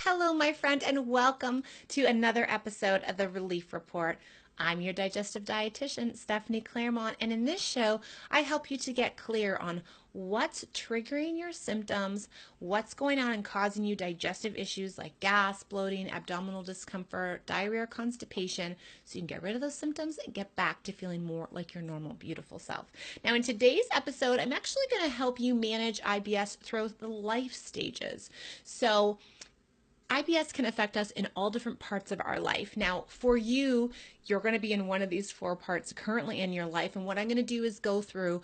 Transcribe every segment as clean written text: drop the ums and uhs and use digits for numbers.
Hello, my friend, and welcome to another episode of the Relief Report. I'm your digestive dietitian, Stephanie Clairmont, and in this show, I help you to get clear on what's triggering your symptoms, what's going on and causing you digestive issues like gas, bloating, abdominal discomfort, diarrhea, or constipation, so you can get rid of those symptoms and get back to feeling more like your normal, beautiful self. Now, in today's episode, I'm actually going to help you manage IBS throughout the life stages. So, IBS can affect us in all different parts of our life. Now, for you, you're going to be in one of these four parts currently in your life. And what I'm going to do is go through,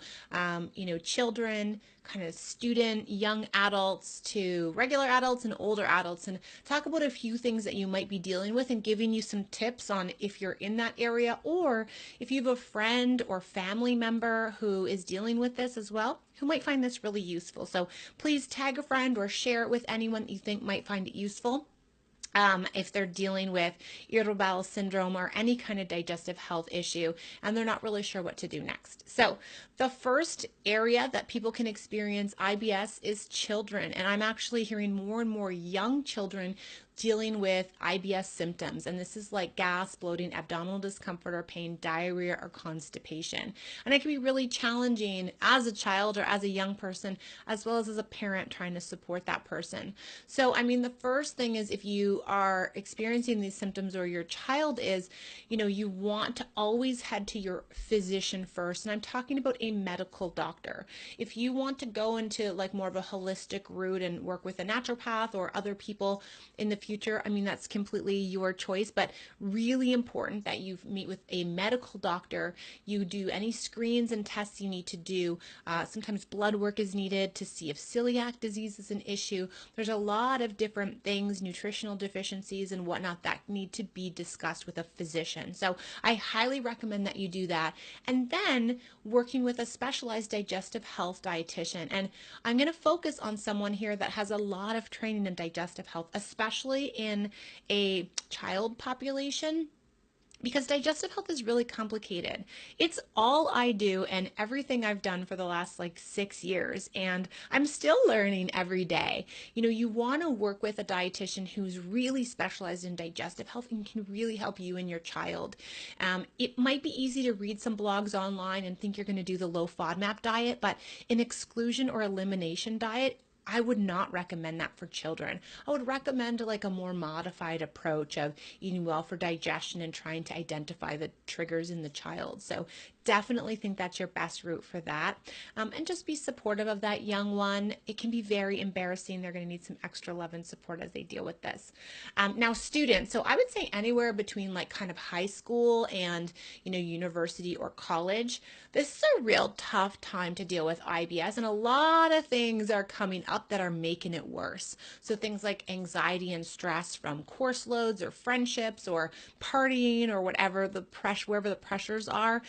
children, kind of student, young adults to regular adults and older adults, and talk about a few things that you might be dealing with and giving you some tips on if you're in that area or if you have a friend or family member who is dealing with this as well, who might find this really useful. So please tag a friend or share it with anyone that you think might find it useful. If they're dealing with irritable bowel syndrome or any kind of digestive health issue and they're not really sure what to do next. So the first area that people can experience IBS is children. And I'm actually hearing more and more young children dealing with IBS symptoms. And this is like gas, bloating, abdominal discomfort or pain, diarrhea, or constipation. And it can be really challenging as a child or as a young person, as well as a parent trying to support that person. So, the first thing is if you are experiencing these symptoms or your child is, you want to always head to your physician first. And I'm talking about a medical doctor. If you want to go into like more of a holistic route and work with a naturopath or other people in the future, that's completely your choice, but really important that you meet with a medical doctor. You do any screens and tests you need to do. Sometimes blood work is needed to see if celiac disease is an issue. There's a lot of different things, nutritional deficiencies and whatnot, that need to be discussed with a physician. So I highly recommend that you do that. And then working with a specialized digestive health dietitian. And I'm going to focus on someone here that has a lot of training in digestive health, especially in a child population, because digestive health is really complicated. It's all I do and everything I've done for the last 6 years, and I'm still learning every day. You want to work with a dietitian who's really specialized in digestive health and can really help you and your child. It might be easy to read some blogs online and think you're going to do the low FODMAP diet, but an exclusion or elimination diet, I would not recommend that for children. I would recommend a more modified approach of eating well for digestion and trying to identify the triggers in the child. So definitely think that's your best route for that. And just be supportive of that young one. It can be very embarrassing. They're going to need some extra love and support as they deal with this. Now students, so I would say anywhere between kind of high school and, university or college, this is a real tough time to deal with IBS, and a lot of things are coming up that are making it worse. So things like anxiety and stress from course loads or friendships or partying or whatever wherever the pressures are.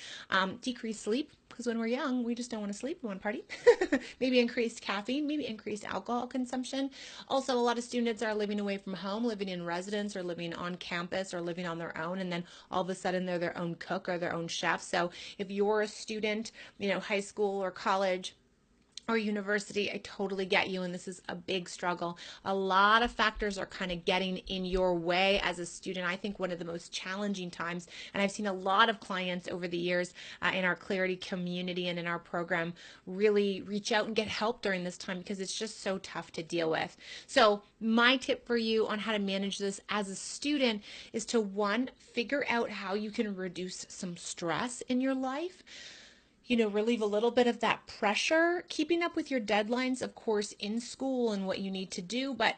Decreased sleep, because when we're young, we just don't want to sleep, we want to party. Maybe increased caffeine, maybe increased alcohol consumption. Also, a lot of students are living away from home, living in residence or living on campus or living on their own, and then all of a sudden they're their own cook or their own chef. So if you're a student, high school or college or university, I totally get you, and this is a big struggle. A lot of factors are kind of getting in your way as a student. I think one of the most challenging times, and I've seen a lot of clients over the years in our Clarity community and in our program really reach out and get help during this time because it's just so tough to deal with. So my tip for you on how to manage this as a student is to, one, figure out how you can reduce some stress in your life. Relieve a little bit of that pressure, keeping up with your deadlines, of course, in school and what you need to do, but,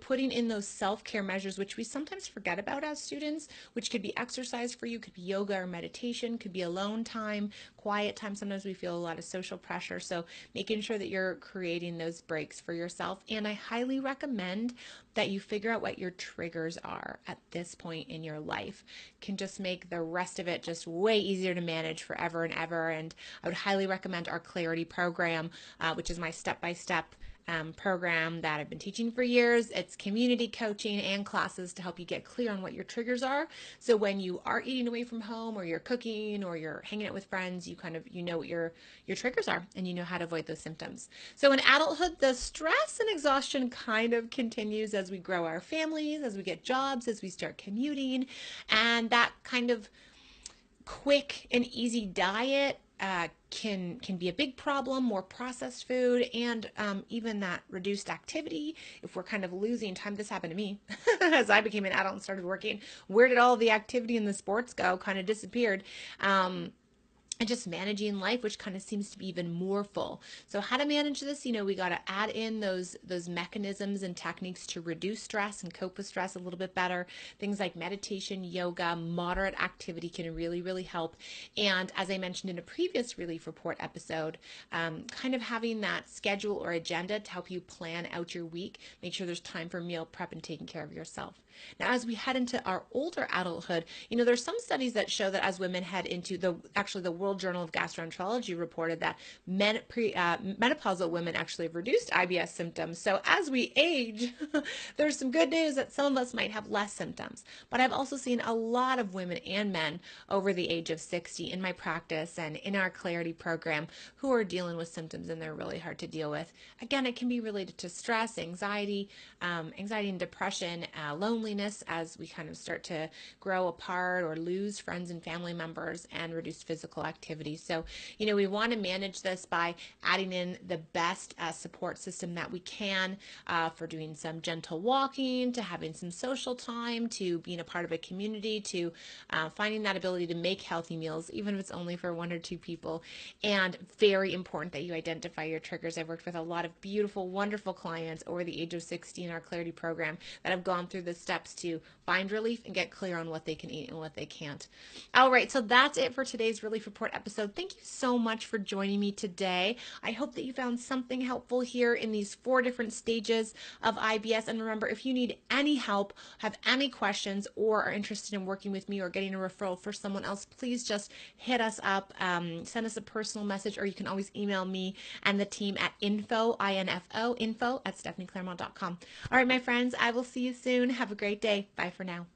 putting in those self-care measures, which we sometimes forget about as students, which could be exercise for you, could be yoga or meditation, could be alone time, quiet time. Sometimes we feel a lot of social pressure, so making sure that you're creating those breaks for yourself. And I highly recommend that you figure out what your triggers are at this point in your life. Can just make the rest of it just way easier to manage forever and ever. And I would highly recommend our Clarity program, which is my step-by-step program that I've been teaching for years. It's community coaching and classes to help you get clear on what your triggers are. So when you are eating away from home or you're cooking or you're hanging out with friends, you know what your triggers are and you know how to avoid those symptoms. So in adulthood, the stress and exhaustion kind of continues as we grow our families, as we get jobs, as we start commuting, and that kind of quick and easy diet can be a big problem. More processed food and even that reduced activity. If we're kind of losing time, this happened to me as I became an adult and started working. Where did all the activity and the sports go? Kind of disappeared. And just managing life, which kind of seems to be even more full. So how to manage this, we got to add in those mechanisms and techniques to reduce stress and cope with stress a little bit better. Things like meditation, yoga, moderate activity can really, really help. And as I mentioned in a previous Relief Report episode, kind of having that schedule or agenda to help you plan out your week, make sure there's time for meal prep and taking care of yourself. Now, as we head into our older adulthood, there's some studies that show that as women head into the World Journal of Gastroenterology reported that menopausal women actually have reduced IBS symptoms. So as we age, there's some good news that some of us might have less symptoms. But I've also seen a lot of women and men over the age of 60 in my practice and in our Clarity program who are dealing with symptoms and they're really hard to deal with. Again, it can be related to stress, anxiety and depression, loneliness as we kind of start to grow apart or lose friends and family members, and reduce physical activity. So, we want to manage this by adding in the best support system that we can for doing some gentle walking, to having some social time, to being a part of a community, to finding that ability to make healthy meals, even if it's only for one or two people. And very important that you identify your triggers. I've worked with a lot of beautiful, wonderful clients over the age of 60 in our Clarity program that have gone through the steps to find relief and get clear on what they can eat and what they can't. All right, so that's it for today's Relief Report episode. Thank you so much for joining me today. I hope that you found something helpful here in these 4 different stages of IBS. And remember, if you need any help, have any questions, or are interested in working with me or getting a referral for someone else, please just hit us up, send us a personal message, or you can always email me and the team at info at stephanieclairmont.com. All right, my friends, I will see you soon. Have a great day. Bye for now.